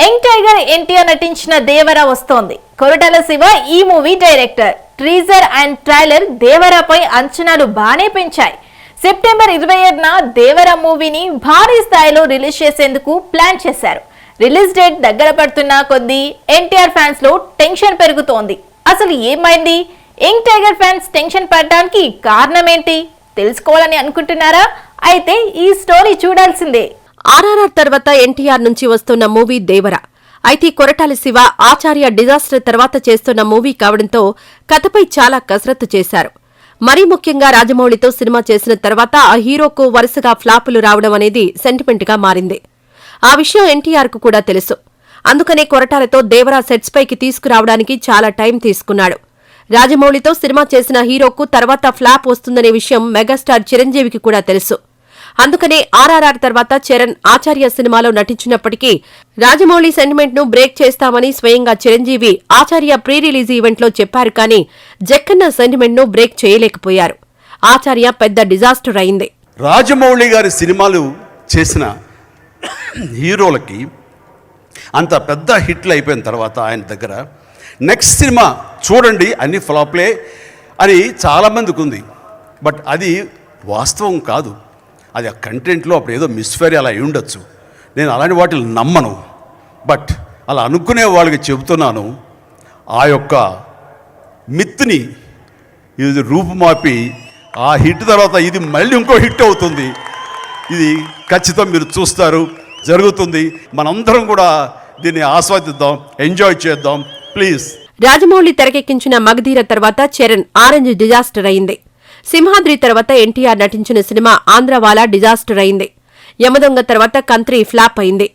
Young tiger NTR నటించిన దేవర వస్తోంది. కొరటాల శివ ఈ movie director. Teaser and trailer దేవరపై అంచనాలు బానే పెంచాయి. సెప్టెంబర్ 27న దేవర మూవీని భారీ స్థాయిలో రిలీజ్ చేసేందుకు ప్లాన్ చేశారు. రిలీజ్ డేట్ దగ్గర పడుతున్న కొద్దీ ఎన్టీఆర్ ఫ్యాన్స్ లో టెన్షన్ పెరుగుతోంది. అసలు ఏమైంది? యంగ్ టైగర్ ఫ్యాన్స్ టెన్షన్ పడడానికి కారణం ఏంటి తెలుసుకోవాలని అనుకుంటున్నారా? అయితే ఈ స్టోరీ చూడాల్సిందే. ఆర్ఆర్ఆర్ తర్వాత ఎన్టీఆర్ నుంచి వస్తున్న మూవీ దేవర. అయితే కొరటాల శివ ఆచార్య డిజాస్టర్ తర్వాత చేస్తున్న మూవీ కావడంతో కథపై చాలా కసరత్తు చేశారు. మరీ ముఖ్యంగా రాజమౌళితో సినిమా చేసిన తర్వాత ఆ హీరోకు వరుసగా ఫ్లాపులు రావడం అనేది సెంటిమెంట్ గా మారింది. ఆ విషయం ఎన్టీఆర్ కు కూడా తెలుసు. అందుకనే కొరటాలతో దేవర సెట్స్ పైకి తీసుకురావడానికి చాలా టైం తీసుకున్నాడు. రాజమౌళితో సినిమా చేసిన హీరోకు తర్వాత ఫ్లాప్ వస్తుందనే విషయం మెగాస్టార్ చిరంజీవికి కూడా తెలుసు. అందుకనే ఆర్ఆర్ఆర్ తర్వాత చరణ్ ఆచార్య సినిమాలో నటించినప్పటికీ రాజమౌళి సెంటిమెంట్ ను బ్రేక్ చేస్తామని స్వయంగా చిరంజీవి ఆచార్య ప్రీ రిలీజ్ ఈవెంట్ లో చెప్పారు. కానీ జక్కన్న సెంటిమెంట్ ను బ్రేక్ చేయలేకపోయారు. ఆచార్య పెద్ద డిజాస్టర్ అయింది. రాజమౌళి గారి సినిమాలు చేసిన హీరోలకి అంత పెద్ద హిట్లు అయిపోయిన తర్వాత ఆయన దగ్గర నెక్స్ట్ సినిమా చూడండి అన్ని ఫ్లాప్లే అని చాలామందికి ఉంది. బట్ అది వాస్తవం కాదు. అది ఆ కంటెంట్లో అప్పుడు ఏదో మిస్ఫైర్ అలా అయి ఉండొచ్చు. నేను అలాంటి వాటిని నమ్మను. బట్ అలా అనుకునే వాళ్ళకి చెబుతున్నాను, ఆ యొక్క మిత్ని ఇది రూపుమాపి ఆ హిట్ తర్వాత ఇది మళ్ళీ ఇంకో హిట్ అవుతుంది. ఇది ఖచ్చితంగా మీరు చూస్తారు, జరుగుతుంది. మనందరం కూడా దీన్ని ఆస్వాదిద్దాం, ఎంజాయ్ చేద్దాం ప్లీజ్. రాజమౌళి తెరకెక్కించిన మగధీర తర్వాత చరణ్ ఆరెంజ్ డిజాస్టర్ అయింది. సింహాద్రి తర్వాత ఎన్టీఆర్ నటించిన సినిమా ఆంధ్రవాలా డిజాస్టర్ అయింది. యమదొంగ తర్వాత కంత్రి ఫ్లాప్ అయింది.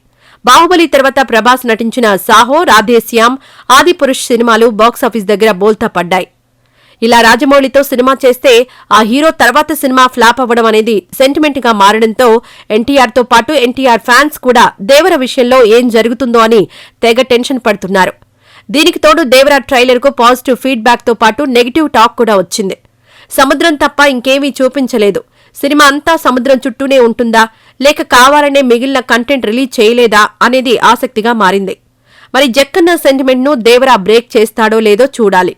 బాహుబలి తర్వాత ప్రభాస్ నటించిన సాహో, రాధేశ్యామ్, ఆదిపురుష్ సినిమాలు బాక్సాఫీస్ దగ్గర బోల్తా పడ్డాయి. ఇలా రాజమౌళితో సినిమా చేస్తే ఆ హీరో తర్వాత సినిమా ఫ్లాప్ అవ్వడం అనేది సెంటిమెంట్ గా మారడంతో ఎన్టీఆర్ తో పాటు ఎన్టీఆర్ ఫ్యాన్స్ కూడా దేవర విషయంలో ఏం జరుగుతుందో అని తెగ టెన్షన్ పడుతున్నారు. దీనికి తోడు దేవర ట్రైలర్ కు పాజిటివ్ ఫీడ్బ్యాక్ తో పాటు నెగిటివ్ టాక్ కూడా వచ్చింది. సముద్రం తప్ప ఇంకేమీ చూపించలేదు. సినిమా అంతా సముద్రం చుట్టూనే ఉంటుందా, లేక కావాలనే మిగిలిన కంటెంట్ రిలీజ్ చేయలేదా అనేది ఆసక్తిగా మారింది. మరి జక్కన్న సెంటిమెంట్ ను దేవర బ్రేక్ చేస్తాడో లేదో చూడాలి.